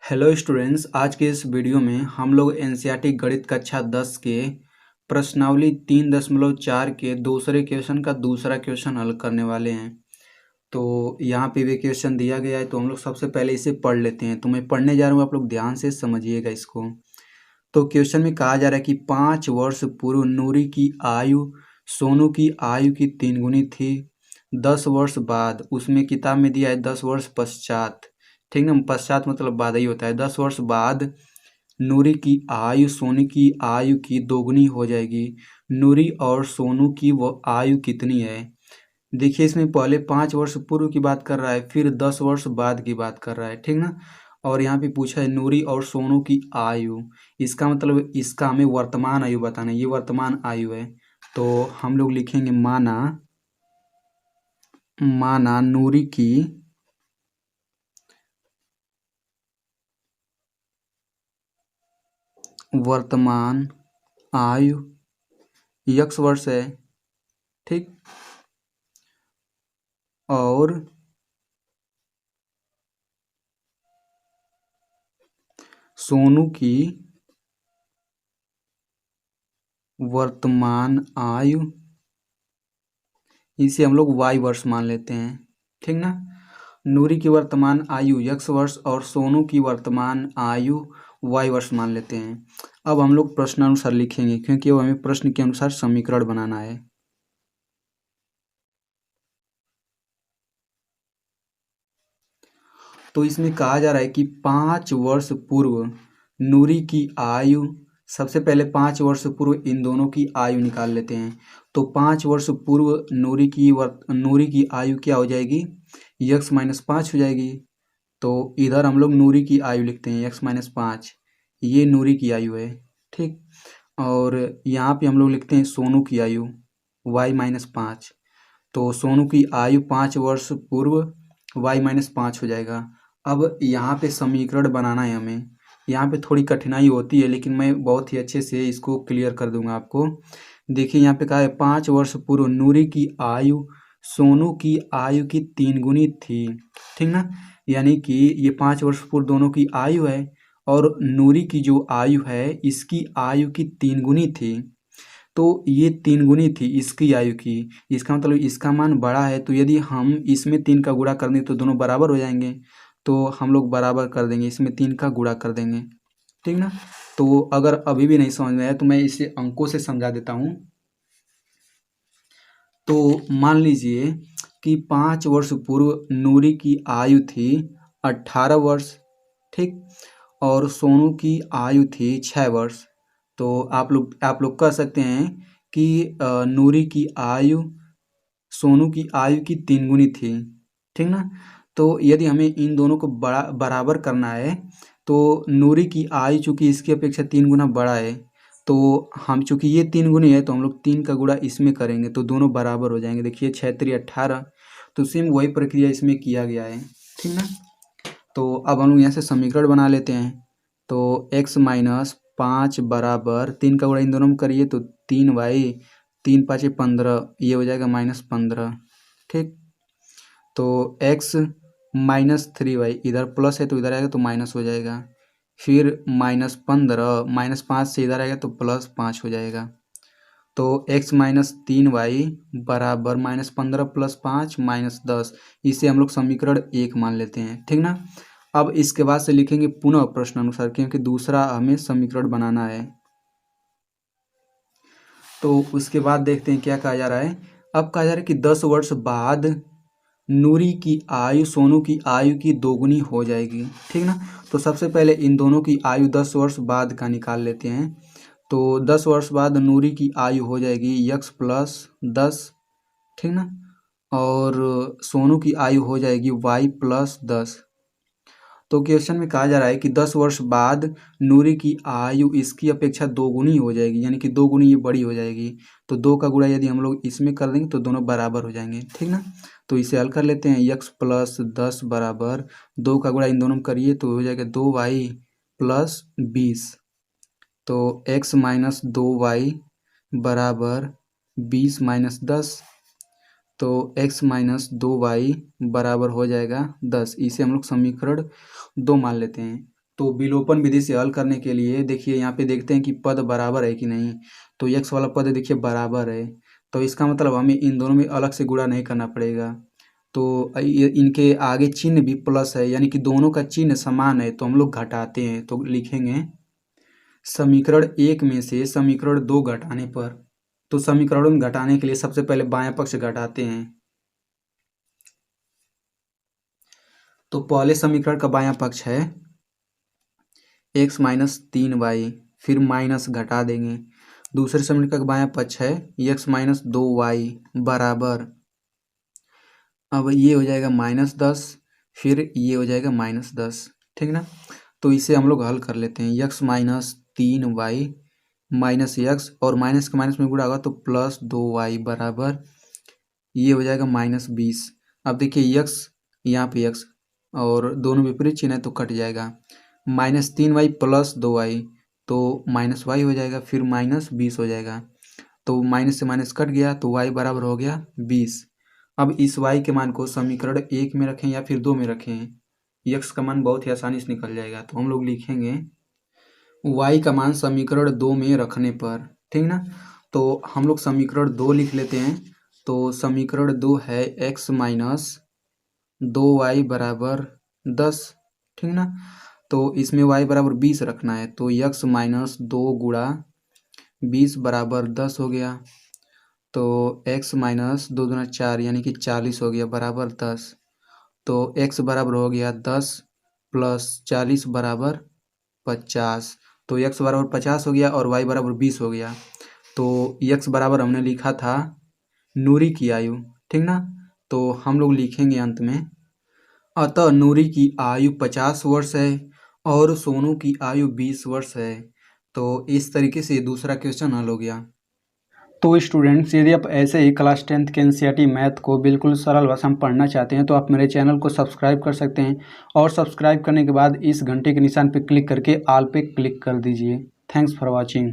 Hello students, आज के इस वीडियो में हम लोग एनसीईआरटी गणित कक्षा 10 के प्रश्नावली 3.4 के दूसरे क्वेश्चन का दूसरा क्वेश्चन हल करने वाले हैं। तो यहाँ पे भी क्वेश्चन दिया गया है, तो हम लोग सबसे पहले इसे पढ़ लेते हैं। तो मैं पढ़ने जा रहा हूँ, आप लोग ध्यान से समझिएगा इसको। तो क्वेश्चन में कहा जा रहा है कि 5 वर्ष पूर्व नूरी की आयु सोनू की आयु की 3 गुनी थी। 10 वर्ष बाद, उसमें किताब में दिया है 10 वर्ष पश्चात, ठीक ना। पश्चात मतलब बाद ही होता है। 10 वर्ष बाद नूरी की आयु सोनू की आयु की दोगुनी हो जाएगी। नूरी और सोनू की वो आयु कितनी है? देखिए, इसमें पहले 5 वर्ष पूर्व की बात कर रहा है, फिर 10 वर्ष बाद की बात कर रहा है, ठीक ना। और यहाँ पे पूछा है नूरी और सोनू की आयु, इसका मतलब इसका हमें वर्तमान आयु बताना है। ये वर्तमान आयु है, तो हम लोग लिखेंगे माना नूरी की वर्तमान आयु x वर्ष है, ठीक। और सोनू की वर्तमान आयु, इसे हम लोग y वर्ष मान लेते हैं, ठीक ना। नूरी की वर्तमान आयु x वर्ष और सोनू की वर्तमान आयु y वर्ष मान लेते हैं। अब हम लोग प्रश्नानुसार लिखेंगे, क्योंकि वो हमें प्रश्न के अनुसार समीकरण बनाना है। तो इसमें कहा जा रहा है कि 5 वर्ष पूर्व नूरी की आयु, सबसे पहले 5 वर्ष पूर्व इन दोनों की आयु निकाल लेते हैं। तो 5 वर्ष पूर्व नूरी की आयु क्या हो जाएगी? x-5 हो जाएगी। तो इधर हम लोग नूरी की आयु लिखते हैं x-5, ये नूरी की आयु है, ठीक। और यहाँ पे हम लोग लिखते हैं सोनू की आयु y-5। तो सोनू की आयु 5 वर्ष पूर्व y-5 हो जाएगा। अब यहाँ पे समीकरण बनाना है हमें। यहाँ पे थोड़ी कठिनाई होती है, लेकिन मैं बहुत ही अच्छे से इसको क्लियर कर दूंगा आपको। देखिए, यहाँ पे कहा है 5 वर्ष पूर्व नूरी की आयु सोनू की आयु की 3 गुनी थी, ठीक ना। यानी कि ये 5 वर्ष पूर्व दोनों की आयु है, और नूरी की जो आयु है इसकी आयु की 3 गुनी थी। तो ये 3 गुनी थी इसकी आयु की, इसका मतलब इसका मान बड़ा है। तो यदि हम इसमें 3 का गुणा कर दें तो दोनों बराबर हो जाएंगे। तो हम लोग बराबर कर देंगे, इसमें 3 का गुणा कर देंगे, ठीक ना। तो अगर अभी भी नहीं समझ में आया तो मैं इसे अंकों से समझा देता हूँ। तो मान लीजिए कि 5 वर्ष पूर्व नूरी की आयु थी 18 वर्ष, ठीक। और सोनू की आयु थी 6 वर्ष। तो आप लोग कह सकते हैं कि नूरी की आयु सोनू की आयु की 3 गुनी थी, ठीक ना। तो यदि हमें इन दोनों को बराबर करना है, तो नूरी की आयु चूंकि इसकी अपेक्षा 3 गुना बड़ा है, तो हम चूंकि ये 3 गुनी है तो हम लोग 3 का गुणा इसमें करेंगे तो दोनों बराबर हो जाएंगे। देखिए 6×3=18, तो सेम वही प्रक्रिया इसमें किया गया है, ठीक ना। तो अब हम लोग यहाँ से समीकरण बना लेते हैं। तो x-5 बराबर 3 का गुणा इन दोनों में करिए तो 3y, 3×5=15, ये हो जाएगा -15, ठीक। तो x-3y, इधर प्लस है तो इधर आएगा तो माइनस हो जाएगा। फिर -15, -5 से इधर आएगा तो +5 हो जाएगा। तो x-3y बराबर -15 + 5 -10, इसे हम लोग समीकरण 1 मान लेते हैं, ठीक ना। अब इसके बाद से लिखेंगे पुनः प्रश्न अनुसार, क्योंकि दूसरा हमें समीकरण बनाना है। तो उसके बाद देखते हैं क्या कहा जा रहा है। अब कहा जा रहा है कि 10 वर्ष बाद नूरी की आयु सोनू की आयु की दोगुनी हो जाएगी, ठीक ना। तो सबसे पहले इन दोनों की आयु 10 वर्ष बाद का निकाल लेते हैं। तो 10 वर्ष बाद नूरी की आयु हो जाएगी x+10, ठीक ना। और सोनू की आयु हो जाएगी y+10। तो क्वेश्चन में कहा जा रहा है कि 10 वर्ष बाद नूरी की आयु इसकी अपेक्षा 2 गुनी हो जाएगी, यानी कि 2 गुनी ये बड़ी हो जाएगी। तो 2 का गुणा यदि हम लोग इसमें कर देंगे तो दोनों बराबर हो जाएंगे, ठीक ना। तो इसे हल कर लेते हैं। x+10 बराबर 2 का गुणा इन दोनों में करिए तो हो जाएगा 2y+20। तो x-2y बराबर 20-10, तो x-2y बराबर हो जाएगा 10। इसे हम लोग समीकरण 2 मान लेते हैं। तो विलोपन विधि से हल करने के लिए देखिए यहाँ पे देखते हैं कि पद बराबर है कि नहीं। तो x वाला पद देखिए बराबर है, तो इसका मतलब हमें इन दोनों में अलग से गुणा नहीं करना पड़ेगा। तो इनके आगे चिन्ह भी प्लस है, यानी कि दोनों का चिन्ह समान है, तो हम लोग घटाते हैं। तो लिखेंगे समीकरण 1 में से समीकरण 2 घटाने पर। तो समीकरणों में घटाने के लिए सबसे पहले बायां पक्ष घटाते हैं। तो पहले समीकरण का बायां पक्ष है x माइनस 3y, फिर माइनस घटा देंगे। दूसरे समीकरण का बायां पक्ष है x माइनस 2y बराबर, अब ये हो जाएगा -10, फिर ये हो जाएगा -10, ठीक ना। तो इसे हम लोग हल कर लेते हैं। x minus 3y minus x और माइनस के माइनस में गुणा होगा तो प्लस 2y बराबर, ये हो जाएगा -20। अब देखिए x यहाँ पे x और दोनों विपरीत चिन्ह है तो कट जाएगा। -3y प्लस 2y तो -y हो जाएगा, फिर -20 हो जाएगा। तो माइनस से माइनस कट गया तो y बराबर हो गया 20। अब इस y के मान को समीकरण 1 में रखें या फिर 2 में रखें, x का मान बहुत ही आसानी से निकल जाएगा। तो हम लोग लिखेंगे y का मान समीकरण 2 में रखने पर, ठीक ना। तो हम लोग समीकरण 2 लिख लेते हैं। तो समीकरण 2 है x माइनस 2y बराबर 10, ठीक ना। तो इसमें y बराबर 20 रखना है, तो x माइनस 2 गुणा 20 बराबर 10 हो गया। तो x माइनस 2 दूना 4 यानी कि 40 हो गया बराबर 10। तो x बराबर हो गया 10 प्लस 40 बराबर 50। तो x बराबर 50 हो गया और y बराबर 20 हो गया। तो x बराबर हमने लिखा था नूरी की आयु, ठीक ना। तो हम लोग लिखेंगे अंत में, अतः नूरी की आयु 50 वर्ष है और सोनू की आयु 20 वर्ष है। तो इस तरीके से दूसरा क्वेश्चन हल हो गया। तो स्टूडेंट्स, यदि आप ऐसे ही क्लास 10th के एनसीईआरटी मैथ को बिल्कुल सरल भाषा में पढ़ना चाहते हैं तो आप मेरे चैनल को सब्सक्राइब कर सकते हैं, और सब्सक्राइब करने के बाद इस घंटे के निशान पर क्लिक करके ऑल पे क्लिक कर दीजिए। Thanks for watching.